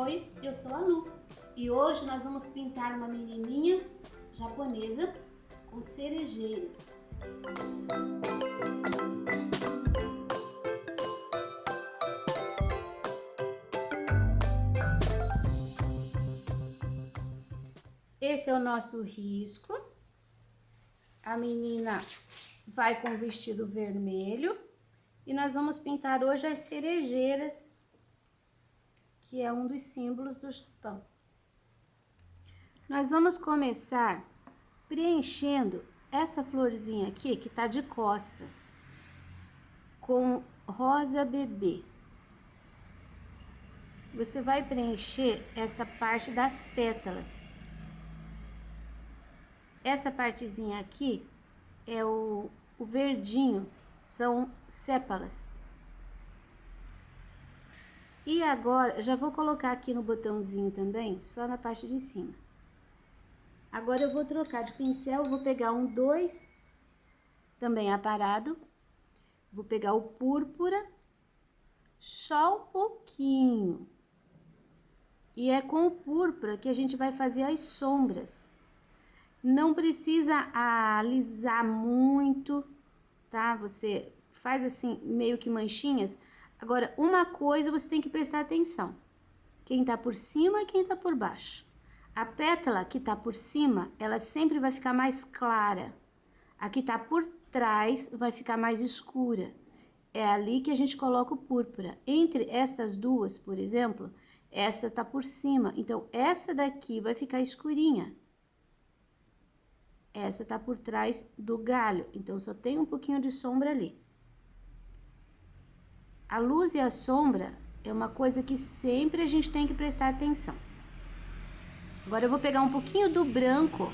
Oi, eu sou a Lu e hoje nós vamos pintar uma menininha japonesa com cerejeiras. Esse é o nosso risco. A menina vai com o vestido vermelho e nós vamos pintar hoje as cerejeiras, que é um dos símbolos do Japão. Nós vamos começar preenchendo essa florzinha aqui, que tá de costas, com rosa bebê. Você vai preencher essa parte das pétalas. Essa partezinha aqui é o verdinho, são sépalas. E agora, já vou colocar aqui no botãozinho também, só na parte de cima. Agora eu vou trocar de pincel, vou pegar um 2, também aparado. Vou pegar o púrpura, só um pouquinho. E é com o púrpura que a gente vai fazer as sombras. Não precisa alisar muito, tá? Você faz assim, meio que manchinhas. Agora, uma coisa você tem que prestar atenção. Quem tá por cima e quem tá por baixo. A pétala que tá por cima, ela sempre vai ficar mais clara. A que tá por trás vai ficar mais escura. É ali que a gente coloca o púrpura. Entre essas duas, por exemplo, essa tá por cima. Então, essa daqui vai ficar escurinha. Essa tá por trás do galho. Então, só tem um pouquinho de sombra ali. A luz e a sombra é uma coisa que sempre a gente tem que prestar atenção. Agora eu vou pegar um pouquinho do branco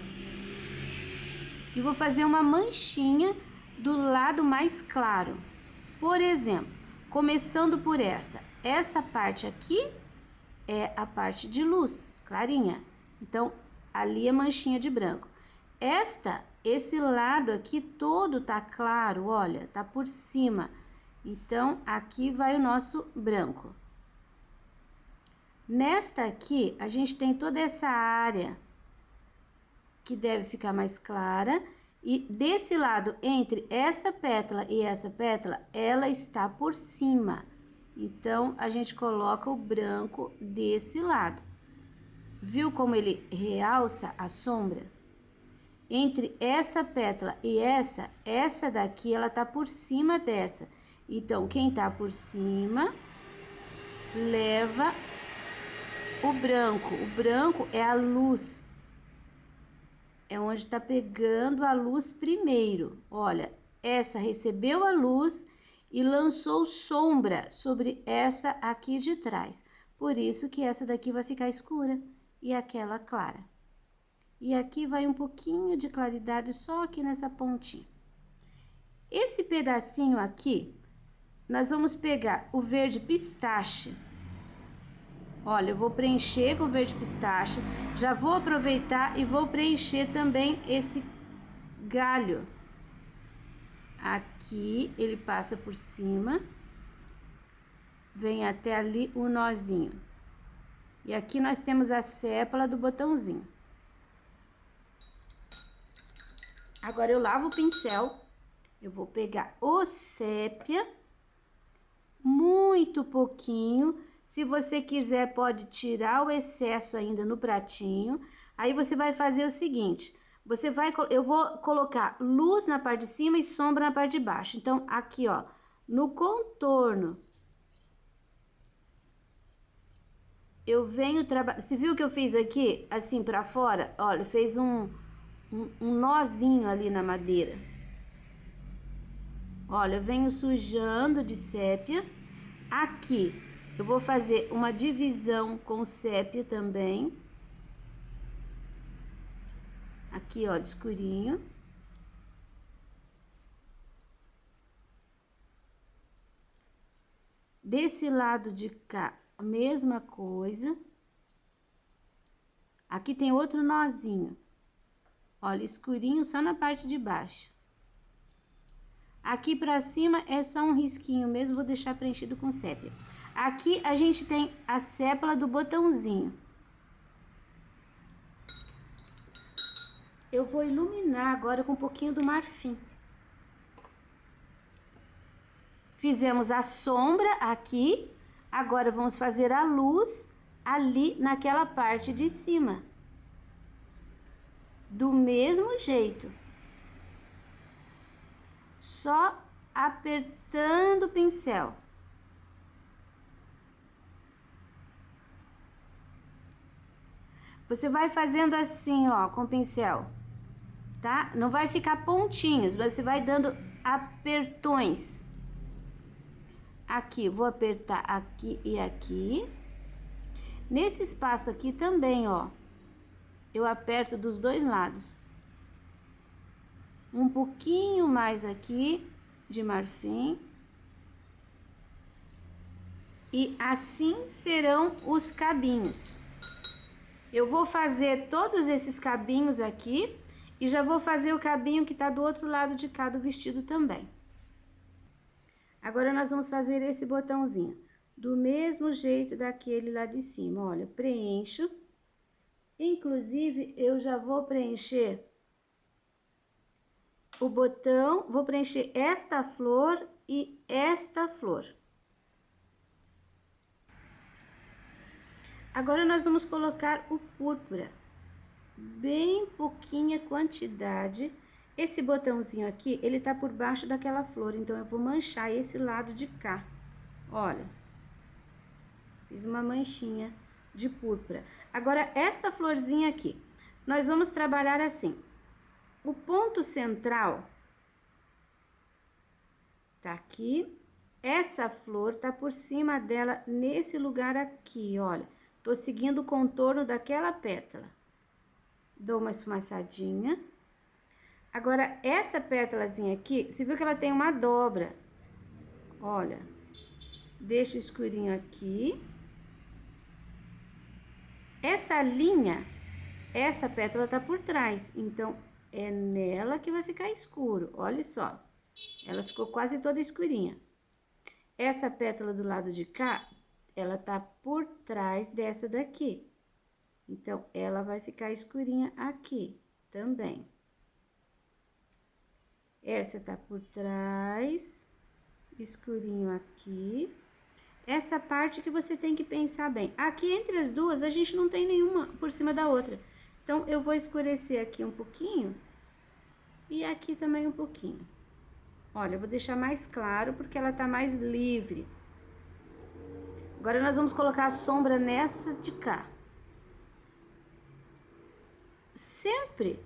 e vou fazer uma manchinha do lado mais claro. Por exemplo, começando por essa parte aqui é a parte de luz, clarinha. Então, ali é manchinha de branco. Esse lado aqui todo tá claro, olha, tá por cima. Então, aqui vai o nosso branco. Nesta aqui, a gente tem toda essa área que deve ficar mais clara. E desse lado, entre essa pétala e essa pétala, ela está por cima. Então, a gente coloca o branco desse lado. Viu como ele realça a sombra? Entre essa pétala e essa daqui, ela tá por cima dessa. Então, quem tá por cima, leva o branco. O branco é a luz. É onde tá pegando a luz primeiro. Olha, essa recebeu a luz e lançou sombra sobre essa aqui de trás. Por isso que essa daqui vai ficar escura e aquela clara. E aqui vai um pouquinho de claridade só aqui nessa pontinha. Esse pedacinho aqui, nós vamos pegar o verde pistache. Olha, eu vou preencher com o verde pistache. Já vou aproveitar e vou preencher também esse galho. Aqui ele passa por cima. Vem até ali o nozinho. E aqui nós temos a sépala do botãozinho. Agora eu lavo o pincel. Eu vou pegar o sépia. Muito pouquinho. Se você quiser, pode tirar o excesso ainda no pratinho. Aí você vai fazer o seguinte. Eu vou colocar luz na parte de cima e sombra na parte de baixo. Então, aqui, ó, no contorno. Eu venho trabalhar. Você viu que eu fiz aqui, assim, pra fora? Olha, fez um nozinho ali na madeira. Olha, eu venho sujando de sépia. Aqui, eu vou fazer uma divisão com sépia também. Aqui, ó, de escurinho. Desse lado de cá, a mesma coisa. Aqui tem outro nozinho. Olha, escurinho só na parte de baixo. Aqui pra cima é só um risquinho mesmo, vou deixar preenchido com sépia. Aqui a gente tem a sépala do botãozinho. Eu vou iluminar agora com um pouquinho do marfim. Fizemos a sombra aqui, agora vamos fazer a luz ali naquela parte de cima. Do mesmo jeito. Só apertando o pincel. Você vai fazendo assim, ó, com o pincel, tá? Não vai ficar pontinhos, você vai dando apertões. Aqui, vou apertar aqui e aqui. Nesse espaço aqui também, ó, eu aperto dos dois lados. Um pouquinho mais aqui de marfim. E assim serão os cabinhos. Eu vou fazer todos esses cabinhos aqui e já vou fazer o cabinho que tá do outro lado de cá do vestido também. Agora, nós vamos fazer esse botãozinho do mesmo jeito daquele lá de cima. Olha, preencho. Inclusive, eu já vou preencher o botão, vou preencher esta flor e esta flor. Agora, nós vamos colocar o púrpura. Bem pouquinha quantidade. Esse botãozinho aqui, ele tá por baixo daquela flor, então eu vou manchar esse lado de cá. Olha, fiz uma manchinha de púrpura. Agora, essa florzinha aqui, nós vamos trabalhar assim. O ponto central tá aqui, essa flor tá por cima dela, nesse lugar aqui, olha. Tô seguindo o contorno daquela pétala. Dou uma esfumaçadinha. Agora, essa pétalazinha aqui, você viu que ela tem uma dobra. Olha, deixo o escurinho aqui. Essa linha, essa pétala tá por trás, então é nela que vai ficar escuro. Olha só, ela ficou quase toda escurinha. Essa pétala do lado de cá, ela tá por trás dessa daqui. Então, ela vai ficar escurinha aqui também. Essa tá por trás, escurinho aqui. Essa parte que você tem que pensar bem. Aqui entre as duas, a gente não tem nenhuma por cima da outra. Então, eu vou escurecer aqui um pouquinho e aqui também um pouquinho. Olha, eu vou deixar mais claro porque ela tá mais livre. Agora, nós vamos colocar a sombra nessa de cá. Sempre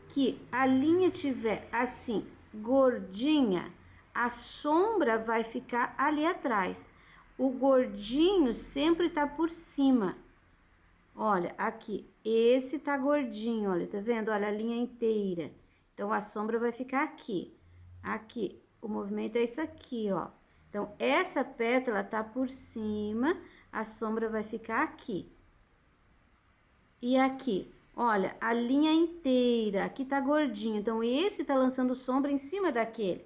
que a linha tiver assim, gordinha, a sombra vai ficar ali atrás. O gordinho sempre tá por cima. Olha, aqui, esse tá gordinho, olha, tá vendo? Olha a linha inteira. Então, a sombra vai ficar aqui. Aqui, o movimento é isso aqui, ó. Então, essa pétala tá por cima, a sombra vai ficar aqui. E aqui, olha, a linha inteira, aqui tá gordinho, então esse tá lançando sombra em cima daquele.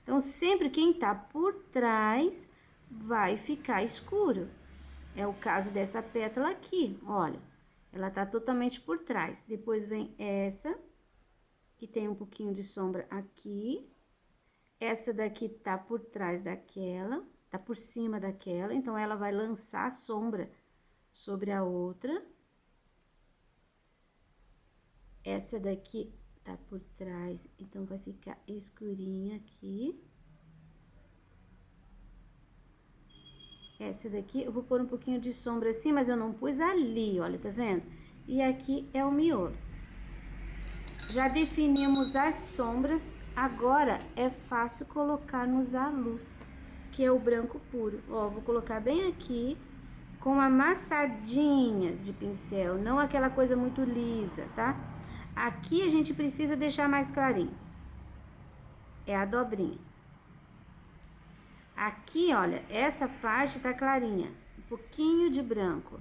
Então, sempre quem tá por trás vai ficar escuro. É o caso dessa pétala aqui, olha. Ela tá totalmente por trás. Depois vem essa, que tem um pouquinho de sombra aqui. Essa daqui tá por trás daquela, tá por cima daquela, então ela vai lançar a sombra sobre a outra. Essa daqui tá por trás, então vai ficar escurinha aqui. Essa daqui eu vou pôr um pouquinho de sombra assim, mas eu não pus ali, olha, tá vendo? E aqui é o miolo. Já definimos as sombras, agora é fácil colocarmos a luz, que é o branco puro. Ó, vou colocar bem aqui, com amassadinhas de pincel, não aquela coisa muito lisa, tá? Aqui a gente precisa deixar mais clarinho. É a dobrinha. Aqui, olha, essa parte tá clarinha, um pouquinho de branco.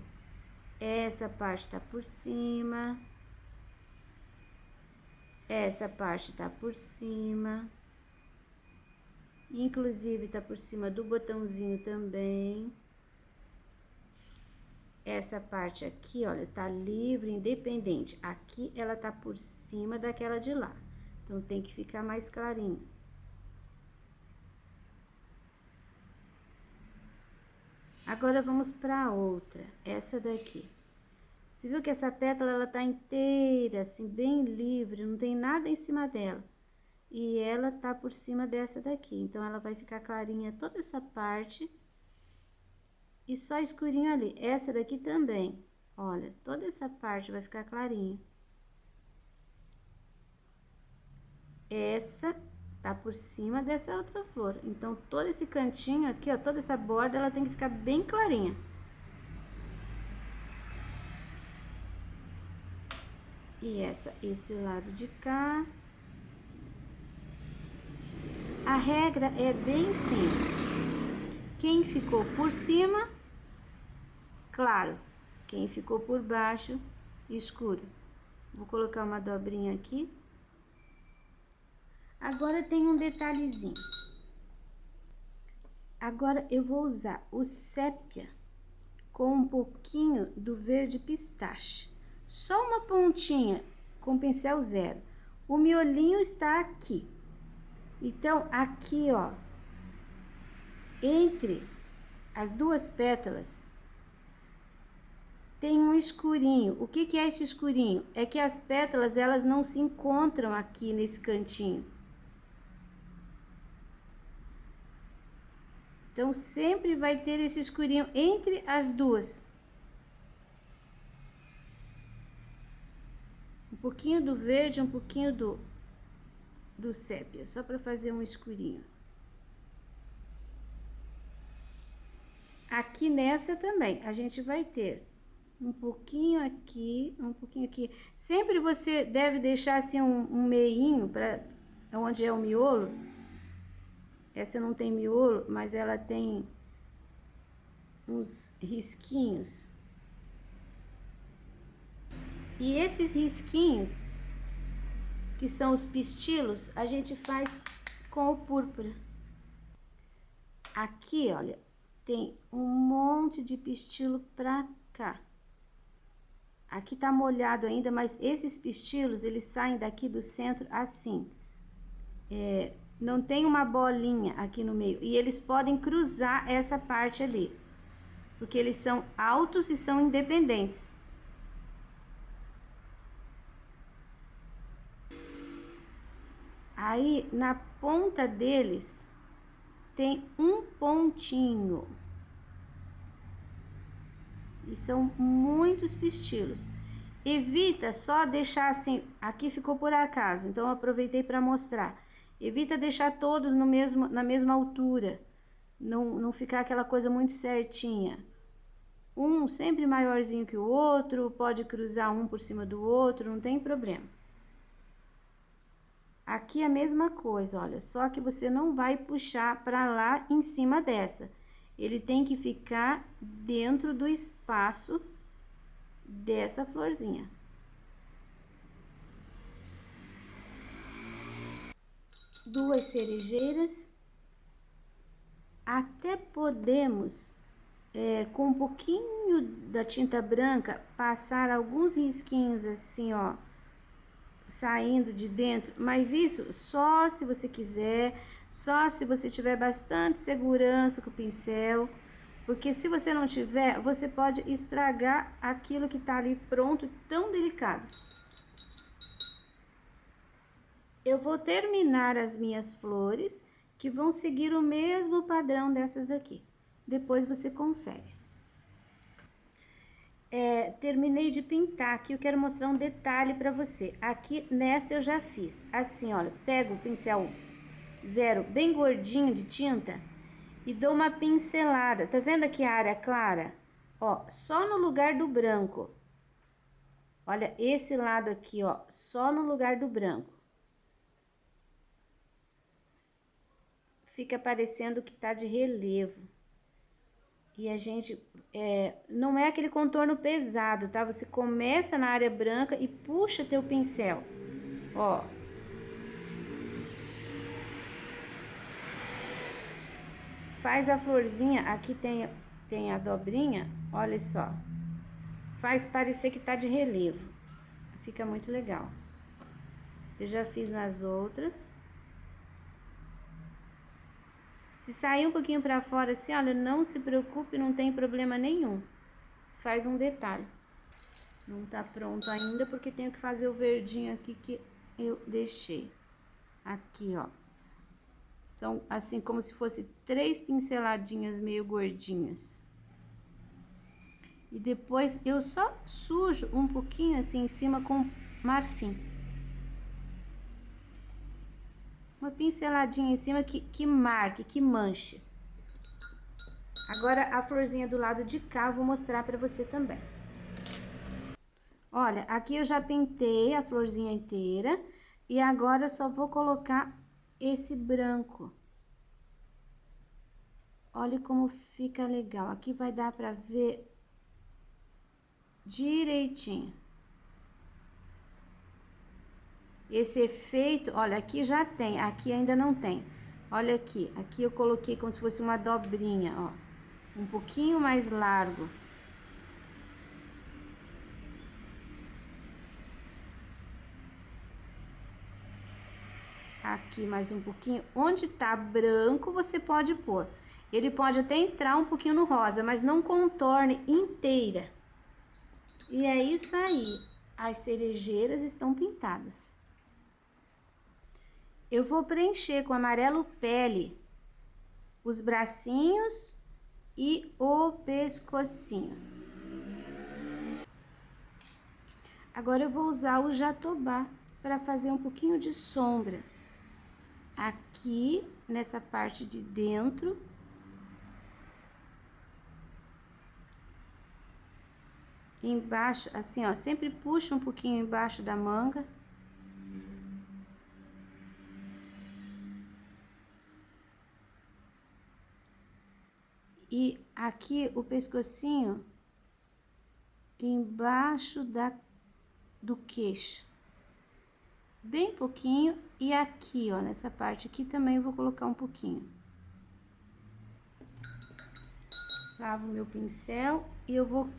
Essa parte tá por cima. Essa parte tá por cima. Inclusive, tá por cima do botãozinho também. essa parte aqui, olha, tá livre, independente. Aqui ela tá por cima daquela de lá. Então, tem que ficar mais clarinho. Agora, vamos pra outra, essa daqui. Você viu que essa pétala, ela tá inteira, assim, bem livre, não tem nada em cima dela. E ela tá por cima dessa daqui, então, ela vai ficar clarinha toda essa parte. E só escurinho ali. Essa daqui também, olha, toda essa parte vai ficar clarinha. Essa tá por cima dessa outra flor. Então, todo esse cantinho aqui, ó, toda essa borda, ela tem que ficar bem clarinha. E esse lado de cá. A regra é bem simples. Quem ficou por cima, claro. Quem ficou por baixo, escuro. Vou colocar uma dobrinha aqui. Agora tem um detalhezinho. Agora eu vou usar o sépia com um pouquinho do verde pistache. Só uma pontinha com pincel zero. O miolinho está aqui. Então, aqui, ó, entre as duas pétalas, tem um escurinho. O que que é esse escurinho? É que as pétalas, elas não se encontram aqui nesse cantinho. Então, sempre vai ter esse escurinho entre as duas. Um pouquinho do verde, um pouquinho do sépia, só para fazer um escurinho. Aqui nessa também, a gente vai ter um pouquinho aqui, um pouquinho aqui. Sempre você deve deixar assim um meinho para onde é o miolo. Essa não tem miolo, mas ela tem uns risquinhos. E esses risquinhos, que são os pistilos, a gente faz com o púrpura. Aqui, olha, tem um monte de pistilo pra cá. Aqui tá molhado ainda, mas esses pistilos, eles saem daqui do centro assim. Não tem uma bolinha aqui no meio. E eles podem cruzar essa parte ali. Porque eles são altos e são independentes. Aí, na ponta deles, tem um pontinho. E são muitos pistilos. Evita só deixar assim, aqui ficou por acaso, então eu aproveitei para mostrar. Evita deixar todos na mesma altura, não ficar aquela coisa muito certinha. Um sempre maiorzinho que o outro, pode cruzar um por cima do outro, não tem problema. Aqui é a mesma coisa, olha, só que você não vai puxar para lá em cima dessa. Ele tem que ficar dentro do espaço dessa florzinha. Duas cerejeiras. Até podemos, com um pouquinho da tinta branca, passar alguns risquinhos assim, ó, saindo de dentro, mas isso só se você quiser, só se você tiver bastante segurança com o pincel, porque se você não tiver, você pode estragar aquilo que tá ali pronto, tão delicado. Eu vou terminar as minhas flores, que vão seguir o mesmo padrão dessas aqui. Depois você confere. Terminei de pintar aqui, eu quero mostrar um detalhe pra você. Aqui nessa eu já fiz, assim, olha, pego o pincel zero bem gordinho de tinta e dou uma pincelada. Tá vendo aqui a área clara? Ó, só no lugar do branco. Olha, esse lado aqui, ó, só no lugar do branco. Fica parecendo que tá de relevo. E a gente, não é aquele contorno pesado, tá? Você começa na área branca e puxa teu pincel, ó. Faz a florzinha, aqui tem a dobrinha, olha só. faz parecer que tá de relevo. Fica muito legal. Eu já fiz nas outras. Se sair um pouquinho pra fora assim, olha, não se preocupe, não tem problema nenhum. Faz um detalhe. Não tá pronto ainda, porque tenho que fazer o verdinho aqui que eu deixei. Aqui, ó. São assim como se fosse 3 pinceladinhas meio gordinhas. E depois eu só sujo um pouquinho assim em cima com marfim. Uma pinceladinha em cima que marque, que manche. Agora a florzinha do lado de cá eu vou mostrar pra você também. Olha, aqui eu já pintei a florzinha inteira e agora eu só vou colocar esse branco. Olha como fica legal. Aqui vai dar pra ver direitinho. Esse efeito, olha, aqui já tem, aqui ainda não tem. Olha aqui, aqui eu coloquei como se fosse uma dobrinha, ó. Um pouquinho mais largo. Aqui mais um pouquinho. Onde tá branco, você pode pôr. Ele pode até entrar um pouquinho no rosa, mas não contorne inteira. E é isso aí. As cerejeiras estão pintadas. Eu vou preencher com amarelo pele os bracinhos e o pescocinho. Agora eu vou usar o jatobá para fazer um pouquinho de sombra aqui nessa parte de dentro. Embaixo, assim, ó, sempre puxa um pouquinho embaixo da manga. E aqui o pescocinho embaixo do queixo. Bem pouquinho. E aqui, ó, nessa parte aqui também eu vou colocar um pouquinho. Lavo meu pincel e eu vou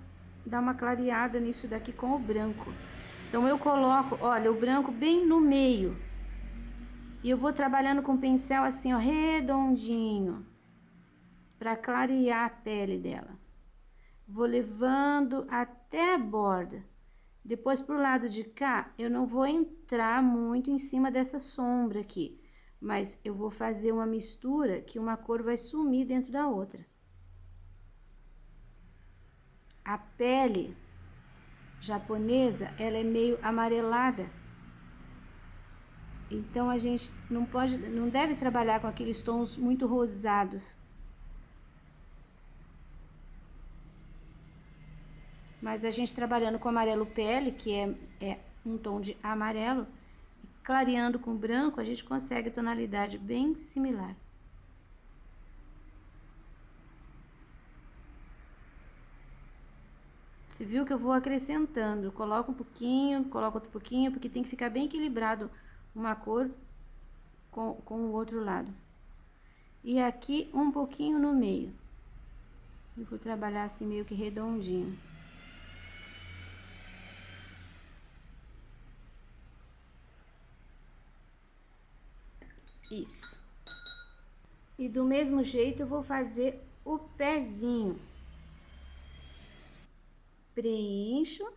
dar uma clareada nisso daqui com o branco. Então, eu coloco, olha, o branco bem no meio. E eu vou trabalhando com o pincel assim, ó, redondinho. Pra clarear a pele dela. Vou levando até a borda. Depois, pro lado de cá, eu não vou entrar muito em cima dessa sombra aqui. Mas eu vou fazer uma mistura que uma cor vai sumir dentro da outra. A pele japonesa, ela é meio amarelada. Então, a gente não deve trabalhar com aqueles tons muito rosados. Mas a gente trabalhando com amarelo pele, que é um tom de amarelo, clareando com branco, a gente consegue tonalidade bem similar. Você viu que eu vou acrescentando, coloco um pouquinho, coloco outro pouquinho, porque tem que ficar bem equilibrado uma cor com o outro lado. E aqui um pouquinho no meio. Eu vou trabalhar assim meio que redondinho. Isso. E do mesmo jeito eu vou fazer o pezinho. Preencho.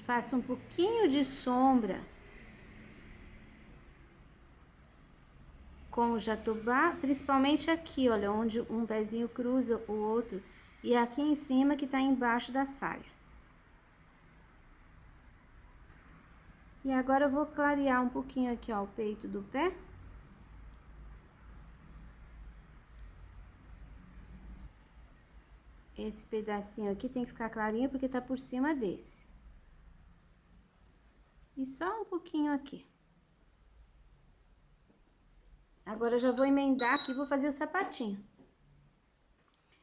Faço um pouquinho de sombra com o jatobá, principalmente aqui, olha, onde um pezinho cruza o outro. E aqui em cima que tá embaixo da saia. E agora eu vou clarear um pouquinho aqui, ó, o peito do pé. Esse pedacinho aqui tem que ficar clarinho porque tá por cima desse. E só um pouquinho aqui. Agora eu já vou emendar aqui e vou fazer o sapatinho.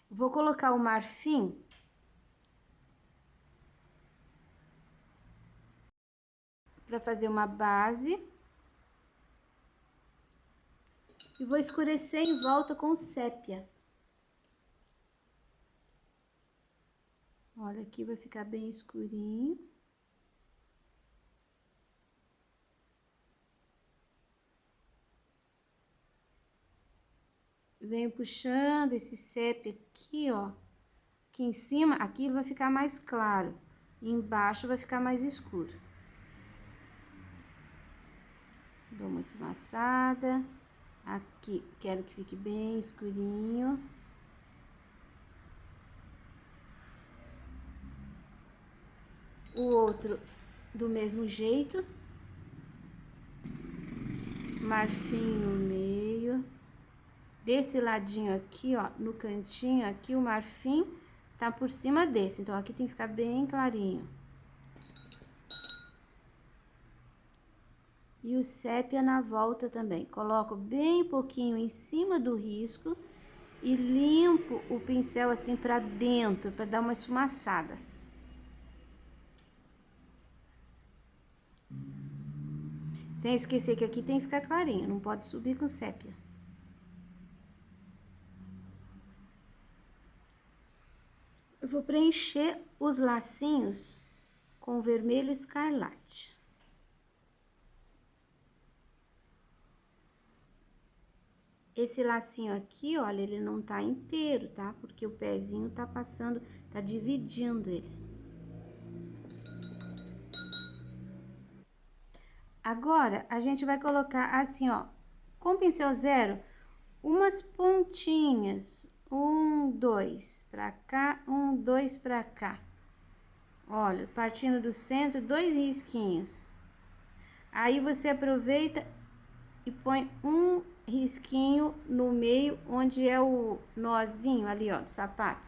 Vou colocar o marfim para fazer uma base. E vou escurecer em volta com sépia. Olha, aqui vai ficar bem escurinho. Venho puxando esse sépia aqui, ó. Aqui em cima, aqui vai ficar mais claro. E embaixo vai ficar mais escuro. Dou uma esfumaçada. Aqui, quero que fique bem escurinho. O outro do mesmo jeito. Marfim no meio. Desse ladinho aqui, ó, no cantinho aqui, o marfim tá por cima desse. Então, aqui tem que ficar bem clarinho. E o sépia na volta também. Coloco bem pouquinho em cima do risco e limpo o pincel assim pra dentro, pra dar uma esfumaçada. Sem esquecer que aqui tem que ficar clarinho, não pode subir com sépia. Eu vou preencher os lacinhos com vermelho escarlate. Esse lacinho aqui, olha, ele não tá inteiro, tá? Porque o pezinho tá passando, tá dividindo ele. Agora, a gente vai colocar assim, ó, com pincel zero, umas pontinhas. 1, 2 pra cá, 1, 2 pra cá. Olha, partindo do centro, 2 risquinhos. Aí, você aproveita e põe um risquinho no meio, onde é o nozinho ali, ó, do sapato.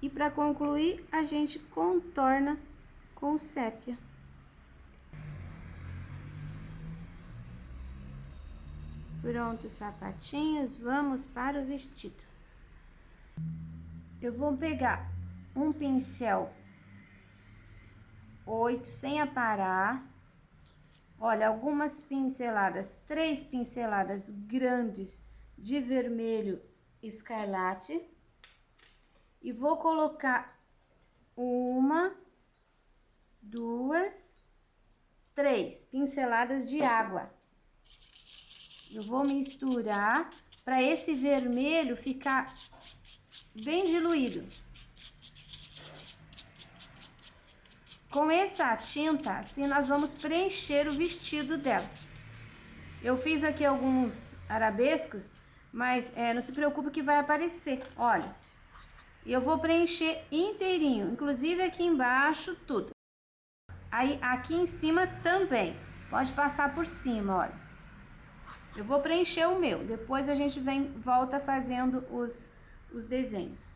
E pra concluir, a gente contorna com sépia. Pronto, sapatinhos, vamos para o vestido. Eu vou pegar um pincel 8 sem aparar. Olha, algumas pinceladas, 3 pinceladas grandes de vermelho escarlate. E vou colocar 1, 2, 3 pinceladas de água. Eu vou misturar para esse vermelho ficar bem diluído. Com essa tinta, assim, nós vamos preencher o vestido dela. Eu fiz aqui alguns arabescos, mas não se preocupe que vai aparecer, olha. E eu vou preencher inteirinho, inclusive aqui embaixo, tudo. Aí, aqui em cima também, pode passar por cima, olha. Eu vou preencher o meu, depois a gente volta fazendo os desenhos.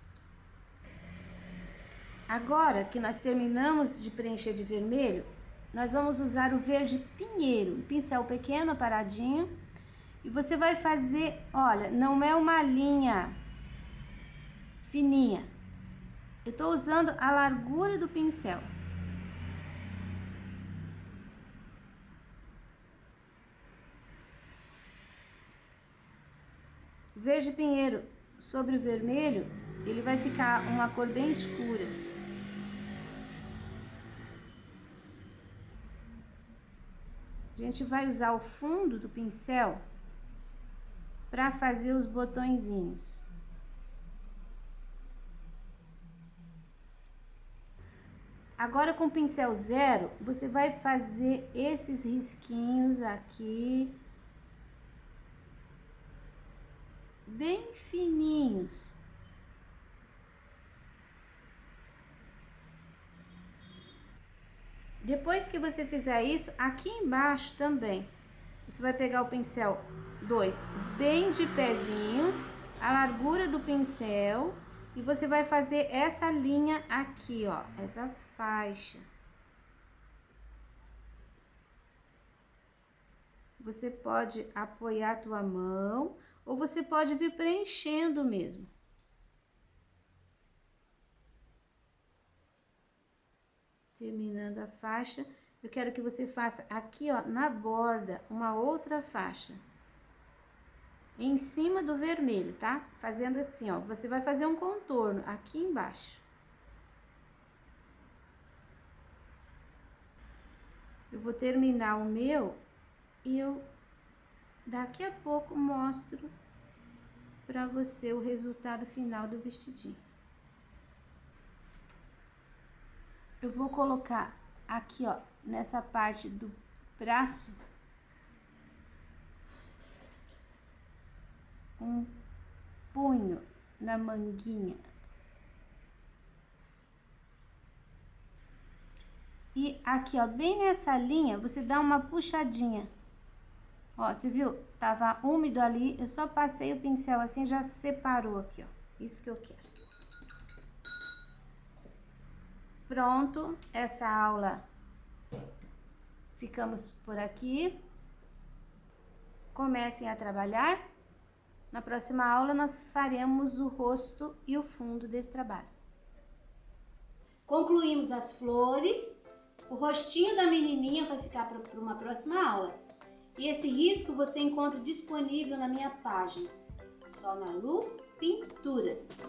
Agora que nós terminamos de preencher de vermelho, nós vamos usar o verde pinheiro, um pincel pequeno, aparadinho. E você vai fazer, olha, não é uma linha fininha. Eu tô usando a largura do pincel. O verde pinheiro sobre o vermelho, ele vai ficar uma cor bem escura. A gente vai usar o fundo do pincel para fazer os botõezinhos. Agora, com o pincel zero, você vai fazer esses risquinhos aqui, bem fininhos. Depois que você fizer isso, aqui embaixo também, você vai pegar o pincel 2 bem de pezinho, a largura do pincel, e você vai fazer essa linha aqui, ó, essa faixa. Você pode apoiar a tua mão, ou você pode vir preenchendo mesmo. Terminando a faixa, eu quero que você faça aqui, ó, na borda, uma outra faixa. em cima do vermelho, tá? Fazendo assim, ó, você vai fazer um contorno aqui embaixo. Eu vou terminar o meu e eu daqui a pouco mostro pra você o resultado final do vestidinho. Eu vou colocar aqui, ó, nessa parte do braço, um punho na manguinha. E aqui, ó, bem nessa linha, você dá uma puxadinha. Ó, você viu? Tava úmido ali, eu só passei o pincel assim, já separou aqui, ó. Isso que eu quero. Pronto, essa aula ficamos por aqui. Comecem a trabalhar. Na próxima aula nós faremos o rosto e o fundo desse trabalho. Concluímos as flores. O rostinho da menininha vai ficar para uma próxima aula. E esse risco você encontra disponível na minha página, Só na Lu Pinturas.